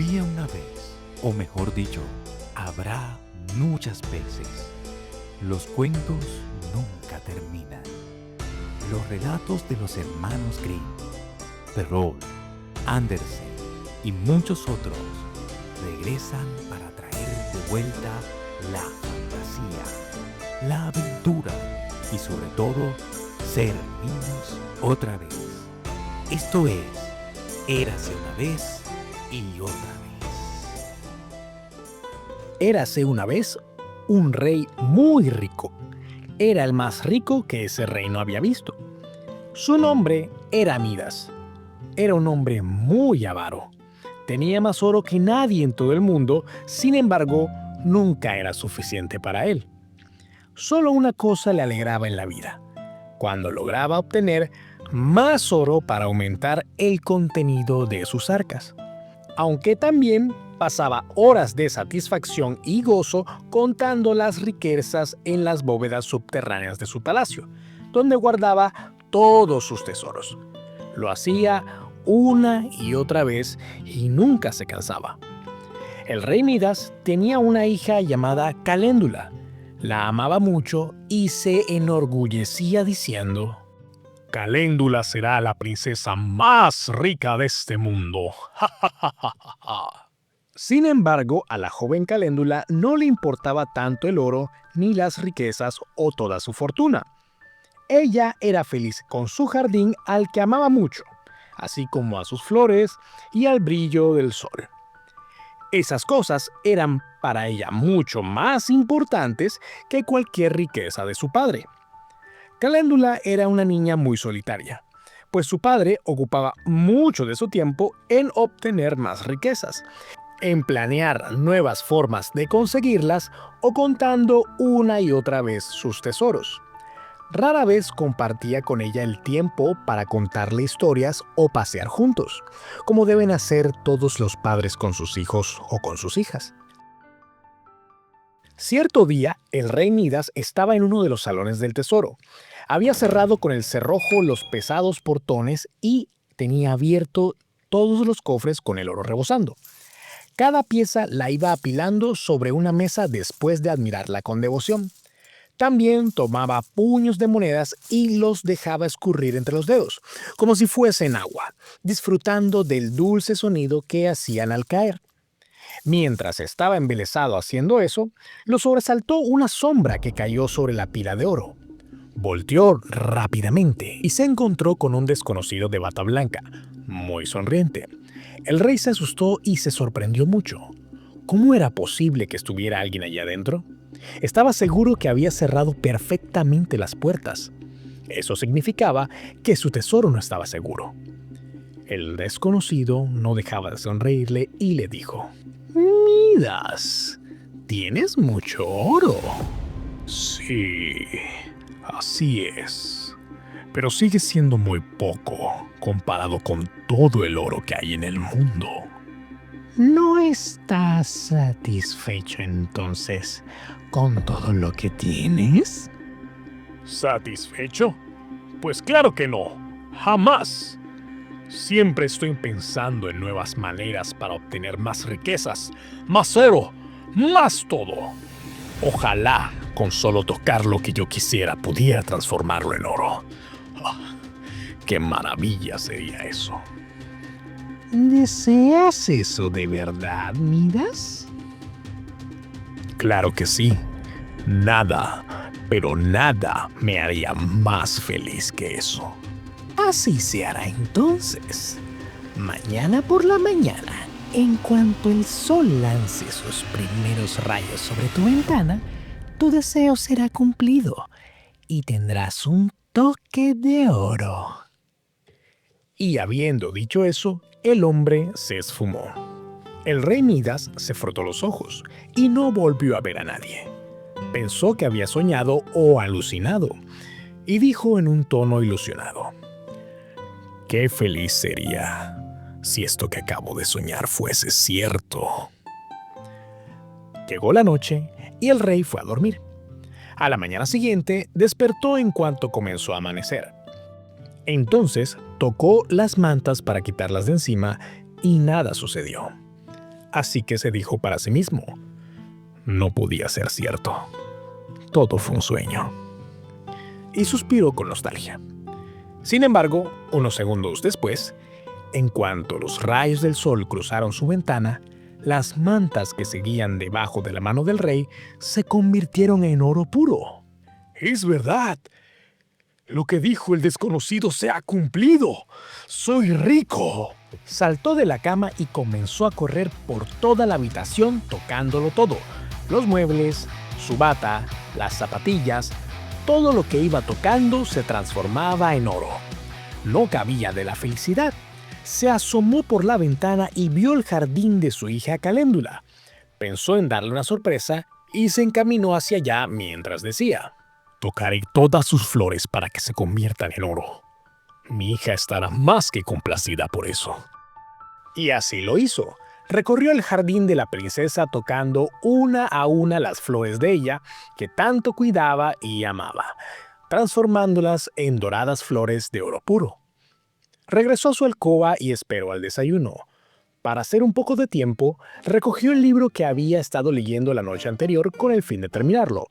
Había una vez, o mejor dicho, habrá muchas veces. Los cuentos nunca terminan. Los relatos de los hermanos Grimm, Perrault, Andersen y muchos otros regresan para traer de vuelta la fantasía, la aventura y sobre todo ser niños otra vez. Esto es Érase una vez y otra vez. Érase una vez un rey muy rico. Era el más rico que ese reino había visto. Su nombre era Midas. Era un hombre muy avaro. Tenía más oro que nadie en todo el mundo, sin embargo, nunca era suficiente para él. Solo una cosa le alegraba en la vida: cuando lograba obtener más oro para aumentar el contenido de sus arcas. Aunque también pasaba horas de satisfacción y gozo contando las riquezas en las bóvedas subterráneas de su palacio, donde guardaba todos sus tesoros. Lo hacía una y otra vez y nunca se cansaba. El rey Midas tenía una hija llamada Caléndula. La amaba mucho y se enorgullecía diciendo: «Caléndula será la princesa más rica de este mundo». Sin embargo, a la joven Caléndula no le importaba tanto el oro, ni las riquezas o toda su fortuna. Ella era feliz con su jardín al que amaba mucho, así como a sus flores y al brillo del sol. Esas cosas eran para ella mucho más importantes que cualquier riqueza de su padre. Caléndula era una niña muy solitaria, pues su padre ocupaba mucho de su tiempo en obtener más riquezas, en planear nuevas formas de conseguirlas o contando una y otra vez sus tesoros. Rara vez compartía con ella el tiempo para contarle historias o pasear juntos, como deben hacer todos los padres con sus hijos o con sus hijas. Cierto día, el rey Midas estaba en uno de los salones del tesoro. Había cerrado con el cerrojo los pesados portones y tenía abierto todos los cofres con el oro rebosando. Cada pieza la iba apilando sobre una mesa después de admirarla con devoción. También tomaba puños de monedas y los dejaba escurrir entre los dedos, como si fuesen agua, disfrutando del dulce sonido que hacían al caer. Mientras estaba embelesado haciendo eso, lo sobresaltó una sombra que cayó sobre la pila de oro. Volteó rápidamente y se encontró con un desconocido de bata blanca, muy sonriente. El rey se asustó y se sorprendió mucho. ¿Cómo era posible que estuviera alguien allá adentro? Estaba seguro que había cerrado perfectamente las puertas. Eso significaba que su tesoro no estaba seguro. El desconocido no dejaba de sonreírle y le dijo: «Midas, ¿tienes mucho oro?» «Sí, así es. Pero sigue siendo muy poco comparado con todo el oro que hay en el mundo». «¿No estás satisfecho entonces con todo lo que tienes?» ¿Satisfecho? Pues claro que no. Jamás. Siempre estoy pensando en nuevas maneras para obtener más riquezas, más oro, más todo. Ojalá con solo tocar lo que yo quisiera pudiera transformarlo en oro. ¡Ah! ¡Qué maravilla sería eso! ¿Deseas eso de verdad, Midas? Claro que sí. Nada, pero nada me haría más feliz que eso. Así se hará entonces. Mañana por la mañana, en cuanto el sol lance sus primeros rayos sobre tu ventana, tu deseo será cumplido y tendrás un toque de oro. Y habiendo dicho eso, el hombre se esfumó. El rey Midas se frotó los ojos y no volvió a ver a nadie. Pensó que había soñado o alucinado y dijo en un tono ilusionado: «Qué feliz sería si esto que acabo de soñar fuese cierto». Llegó la noche y el rey fue a dormir. A la mañana siguiente despertó en cuanto comenzó a amanecer. Entonces tocó las mantas para quitarlas de encima y nada sucedió. Así que se dijo para sí mismo: no podía ser cierto. Todo fue un sueño. Y suspiró con nostalgia. Sin embargo, unos segundos después, en cuanto los rayos del sol cruzaron su ventana, las mantas que seguían debajo de la mano del rey se convirtieron en oro puro. ¡Es verdad! Lo que dijo el desconocido se ha cumplido. ¡Soy rico! Saltó de la cama y comenzó a correr por toda la habitación tocándolo todo. Los muebles, su bata, las zapatillas, todo lo que iba tocando se transformaba en oro. No cabía de la felicidad. Se asomó por la ventana y vio el jardín de su hija Caléndula. Pensó en darle una sorpresa y se encaminó hacia allá mientras decía: tocaré todas sus flores para que se conviertan en oro. Mi hija estará más que complacida por eso. Y así lo hizo. Recorrió el jardín de la princesa tocando una a una las flores de ella, que tanto cuidaba y amaba, transformándolas en doradas flores de oro puro. Regresó a su alcoba y esperó al desayuno. Para hacer un poco de tiempo, recogió el libro que había estado leyendo la noche anterior con el fin de terminarlo,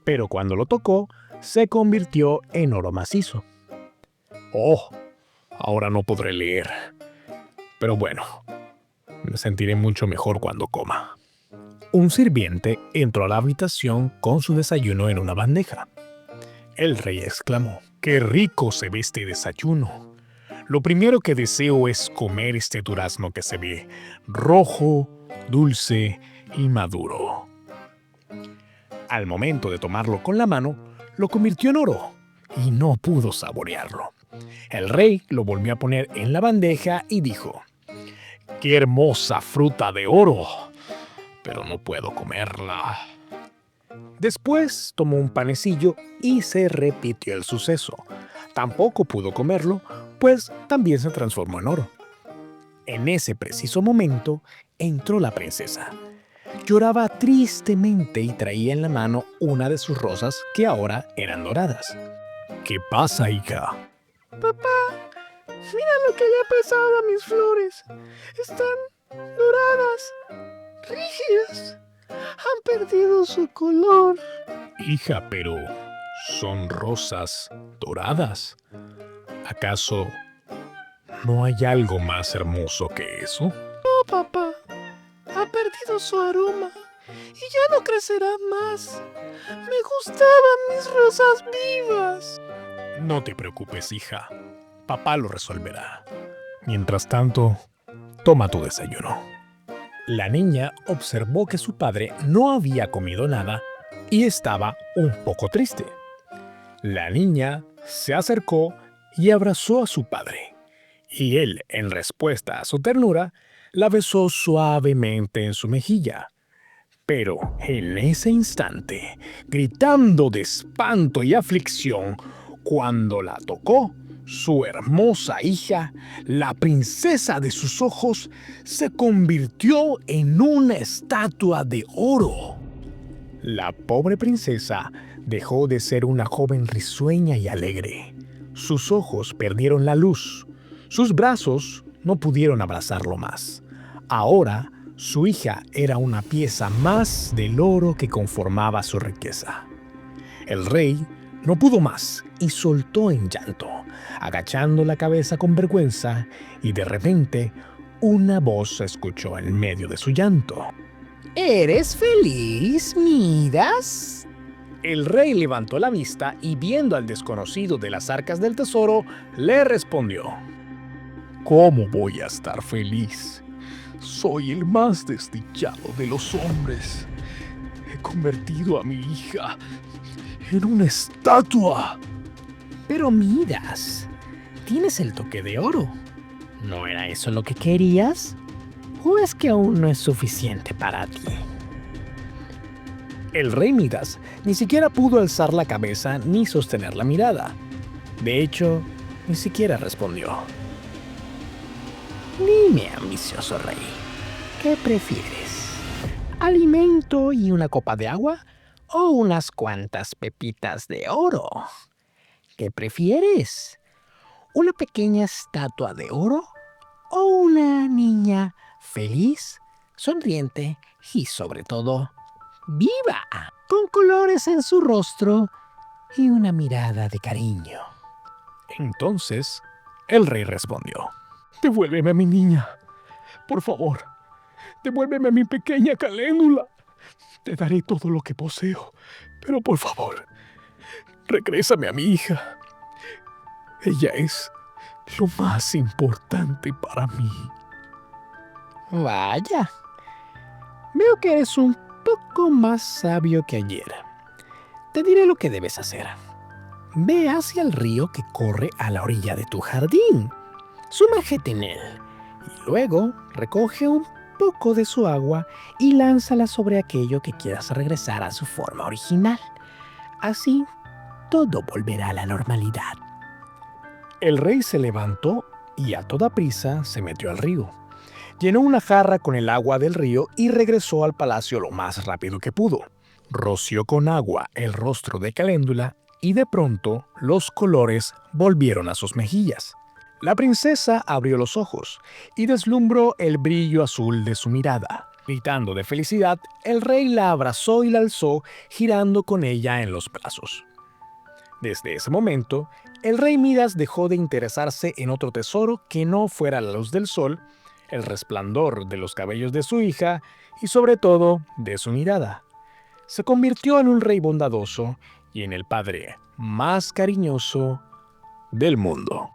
pero cuando lo tocó, se convirtió en oro macizo. ¡Oh! Ahora no podré leer. Pero bueno, me sentiré mucho mejor cuando coma. Un sirviente entró a la habitación con su desayuno en una bandeja. El rey exclamó: ¡qué rico se ve este desayuno! Lo primero que deseo es comer este durazno que se ve rojo, dulce y maduro. Al momento de tomarlo con la mano, lo convirtió en oro y no pudo saborearlo. El rey lo volvió a poner en la bandeja y dijo: ¡qué hermosa fruta de oro! Pero no puedo comerla. Después tomó un panecillo y se repitió el suceso. Tampoco pudo comerlo, pues también se transformó en oro. En ese preciso momento entró la princesa. Lloraba tristemente y traía en la mano una de sus rosas que ahora eran doradas. ¿Qué pasa, hija? Papá, mira lo que le ha pasado a mis flores. Están doradas, rígidas. Han perdido su color. Hija, pero son rosas doradas. ¿Acaso no hay algo más hermoso que eso? No, papá. Ha perdido su aroma y ya no crecerá más. Me gustaban mis rosas vivas. No te preocupes, hija. Papá lo resolverá. Mientras tanto, toma tu desayuno. La niña observó que su padre no había comido nada y estaba un poco triste. La niña se acercó y abrazó a su padre, y él, en respuesta a su ternura, la besó suavemente en su mejilla. Pero en ese instante, gritando de espanto y aflicción, cuando la tocó, su hermosa hija, la princesa de sus ojos, se convirtió en una estatua de oro. La pobre princesa dejó de ser una joven risueña y alegre. Sus ojos perdieron la luz. Sus brazos no pudieron abrazarlo más. Ahora, su hija era una pieza más del oro que conformaba su riqueza. El rey no pudo más y soltó en llanto, agachando la cabeza con vergüenza, y de repente una voz se escuchó en medio de su llanto. ¿Eres feliz, Midas? El rey levantó la vista y, viendo al desconocido de las arcas del tesoro, le respondió: ¿cómo voy a estar feliz? Soy el más desdichado de los hombres. He convertido a mi hija en una estatua. Pero Midas, tienes el toque de oro. ¿No era eso lo que querías? ¿O es que aún no es suficiente para ti? El rey Midas ni siquiera pudo alzar la cabeza ni sostener la mirada. De hecho, ni siquiera respondió. Dime, ambicioso rey, ¿qué prefieres? ¿Alimento y una copa de agua o unas cuantas pepitas de oro? ¿Qué prefieres? ¿Una pequeña estatua de oro o una niña feliz, sonriente y sobre todo viva, con colores en su rostro y una mirada de cariño. Entonces, el rey respondió: «Devuélveme a mi niña. Por favor, devuélveme a mi pequeña Caléndula. Te daré todo lo que poseo, pero por favor, regrésame a mi hija. Ella es lo más importante para mí». Vaya, veo que eres un poco más sabio que ayer. Te diré lo que debes hacer. Ve hacia el río que corre a la orilla de tu jardín. Sumérgete en él y luego recoge un poco de su agua y lánzala sobre aquello que quieras regresar a su forma original. Así, todo volverá a la normalidad. El rey se levantó y a toda prisa se metió al río. Llenó una jarra con el agua del río y regresó al palacio lo más rápido que pudo. Roció con agua el rostro de Caléndula y de pronto los colores volvieron a sus mejillas. La princesa abrió los ojos y deslumbró el brillo azul de su mirada. Gritando de felicidad, el rey la abrazó y la alzó, girando con ella en los brazos. Desde ese momento, el rey Midas dejó de interesarse en otro tesoro que no fuera la luz del sol, el resplandor de los cabellos de su hija y sobre todo de su mirada. Se convirtió en un rey bondadoso y en el padre más cariñoso del mundo.